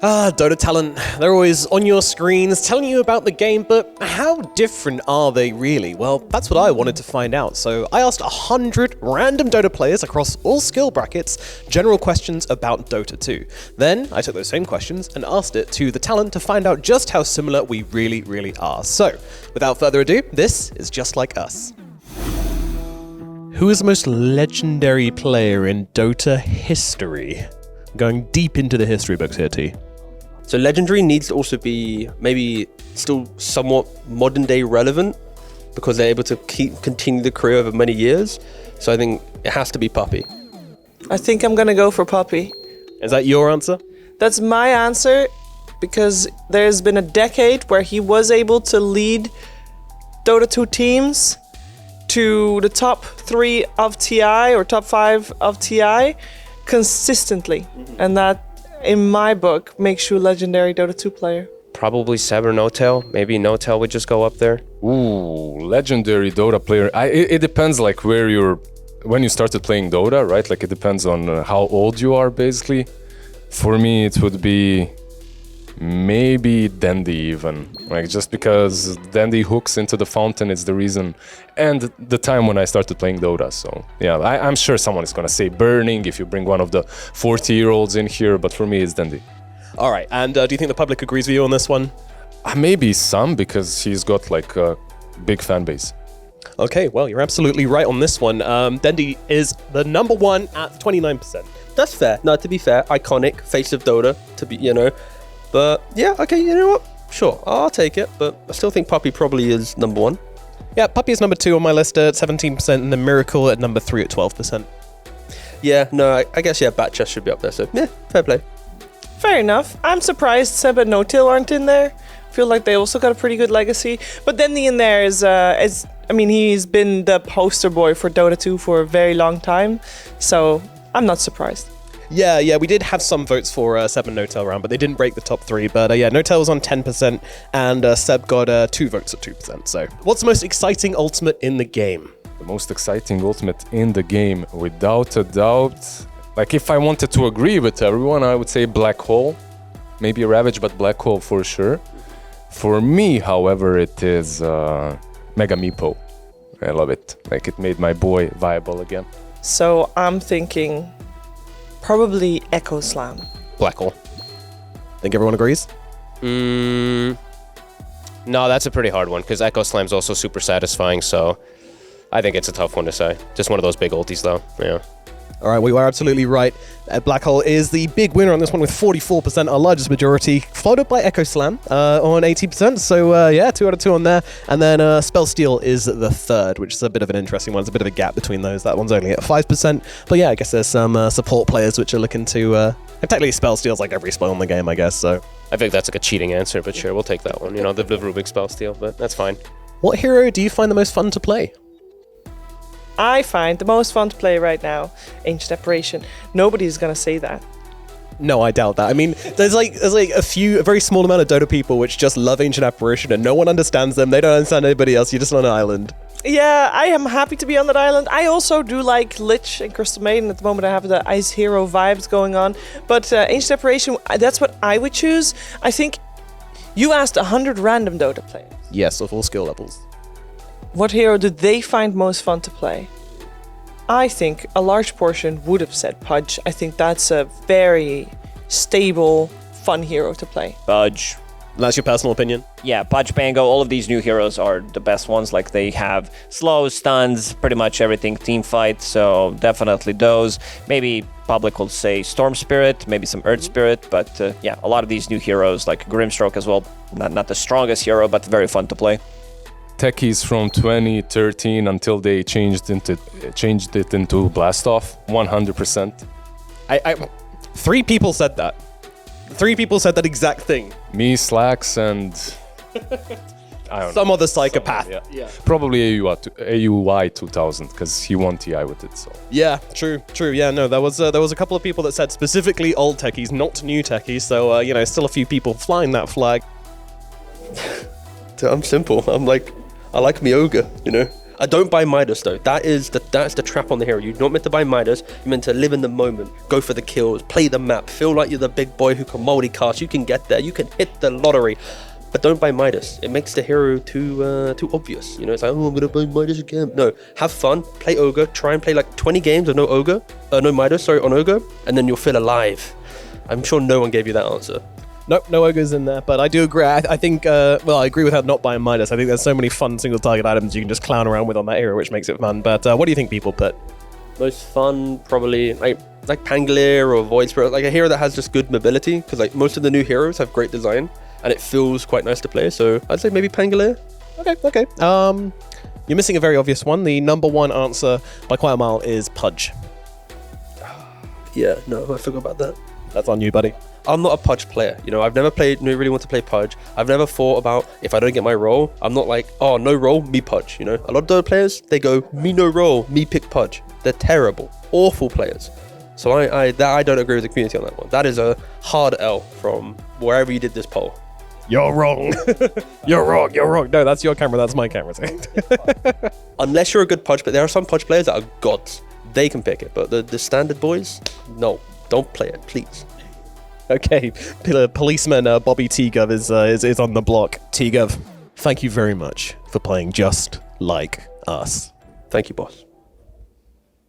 Dota talent, they're always on your screens telling you about the game, but how different are they really? Well, that's what I wanted to find out, so I asked 100 random Dota players across all skill brackets general questions about Dota 2. Then, I took those same questions and asked it to the talent to find out just how similar we really are. So, without further ado, this is Just Like Us. Who is the most legendary player in Dota history? Going deep into the history books here, T. So legendary needs to also be maybe still somewhat modern day relevant because they're able to continue the career over many years. So I think it has to be Puppy. I think I'm gonna go for Puppy. Is that your answer? That's my answer because there's been a decade where he was able to lead Dota 2 teams to the top 3 of TI or top 5 of TI consistently. And that, in my book, makes you a legendary Dota 2 player. Probably Seb or No-Tail. Maybe No-Tail would just go up there. Ooh, legendary Dota player. It depends like when you started playing Dota, right? Like it depends on how old you are, basically. For me, it would be maybe Dandy even. Like just because Dandy hooks into the fountain is the reason. And the time when I started playing Dota. So yeah, I'm sure someone is gonna say Burning if you bring one of the 40-year-olds in here, but for me it's Dandy. All right, and do you think the public agrees with you on this one? Maybe some, because he's got like a big fan base. Okay, well, you're absolutely right on this one. Dendi is the number one at 29%. That's fair. No, to be fair, iconic, face of Dota, to be, But yeah, okay, you know what? Sure, I'll take it, but I still think Puppy probably is number 1. Yeah, Puppy is number 2 on my list at 17%, and then Miracle at number 3 at 12%. Yeah, no, I guess, yeah, Batchest should be up there, so yeah, fair play. Fair enough. I'm surprised Seb and No-Tail aren't in there. I feel like they also got a pretty good legacy. But then the in there is he's been the poster boy for Dota 2 for a very long time, so I'm not surprised. Yeah, we did have some votes for Seb and No-Tail around, but they didn't break the top 3. But yeah, No-Tail was on 10%, and Seb got 2 votes at 2%. So, what's the most exciting ultimate in the game? The most exciting ultimate in the game, without a doubt. Like, if I wanted to agree with everyone, I would say Black Hole. Maybe Ravage, but Black Hole for sure. For me, however, it is Mega Meepo. I love it. Like, it made my boy viable again. So, I'm thinking probably Echo Slam. Black Hole. Think everyone agrees? No, that's a pretty hard one, because Echo Slam's also super satisfying, so I think it's a tough one to say. Just one of those big ultis, though. Yeah. All right, we were absolutely right. Black Hole is the big winner on this one with 44%, our largest majority, followed by Echo Slam on 80%. So yeah, 2 out of 2 on there. And then Spell Steal is the third, which is a bit of an interesting one. There's a bit of a gap between those. That one's only at 5%. But yeah, I guess there's some support players which are looking to... technically, Spell Steal's like every spell in the game, I guess, so... I think that's like a cheating answer, but sure, we'll take that one. The Rubik Spell Steal, but that's fine. What hero do you find the most fun to play? I find the most fun to play right now, Ancient Apparition. Nobody's gonna say that. No, I doubt that. I mean, there's like a very small amount of Dota people which just love Ancient Apparition and no one understands them. They don't understand anybody else. You're just on an island. Yeah, I am happy to be on that island. I also do like Lich and Crystal Maiden. At the moment, I have the Ice Hero vibes going on. But Ancient Apparition, that's what I would choose. I think you asked 100 random Dota players. Yes, of all skill levels. What hero did they find most fun to play? I think a large portion would have said Pudge. I think that's a very stable, fun hero to play. Pudge. That's your personal opinion? Yeah, Pudge, Pango, all of these new heroes are the best ones. Like, they have slow, stuns, pretty much everything team fight, so definitely those. Maybe public will say Storm Spirit, maybe some Earth Spirit, but yeah, a lot of these new heroes, like Grimstroke as well, not the strongest hero, but very fun to play. Techies from 2013 until they changed it into Blastoff, 100%. 3 people said that. 3 people said that exact thing. Me, Slacks, and I don't know. Some other psychopath. Yeah. Probably AUI 2000, because he won TI with it. So. Yeah, true. Yeah, no, there was a couple of people that said specifically old techies, not new techies. So still a few people flying that flag. I'm simple. I like Myoga, Don't buy Midas though. That's the trap on the hero. You're not meant to buy Midas. You're meant to live in the moment, go for the kills, play the map, feel like you're the big boy who can multicast. You can get there. You can hit the lottery. But don't buy Midas. It makes the hero too obvious. You know, it's like, oh, I'm gonna buy Midas again. No, have fun, play Ogre, try and play like 20 games of no Midas, on Ogre, and then you'll feel alive. I'm sure no one gave you that answer. Nope, no ogres in there, but I do agree. I think, I agree with how not buying Midas. I think there's so many fun single target items you can just clown around with on that hero, which makes it fun. But what do you think people put? Most fun, probably like Pangolier or Void Spirit, like a hero that has just good mobility, because like most of the new heroes have great design and it feels quite nice to play. So I'd say maybe Pangolier. Okay. You're missing a very obvious one. The number one answer by quite a mile is Pudge. Yeah, no, I forgot about that. That's on you, buddy. I'm not a Pudge player, you know. I've never really want to play Pudge. I've never thought about if I don't get my role. I'm not like, oh, no role, me Pudge, you know. A lot of Dota players, they go, me no role, me pick Pudge. They're terrible, awful players. So I don't agree with the community on that one. That is a hard L from wherever you did this poll. You're wrong. You're wrong. No, that's your camera. That's my camera. Unless you're a good Pudge player, there are some Pudge players that are gods. They can pick it, but the standard boys, no, don't play it, please. Okay, policeman Bobby T-Gov is on the block. T-Gov, thank you very much for playing just like us. Thank you, boss.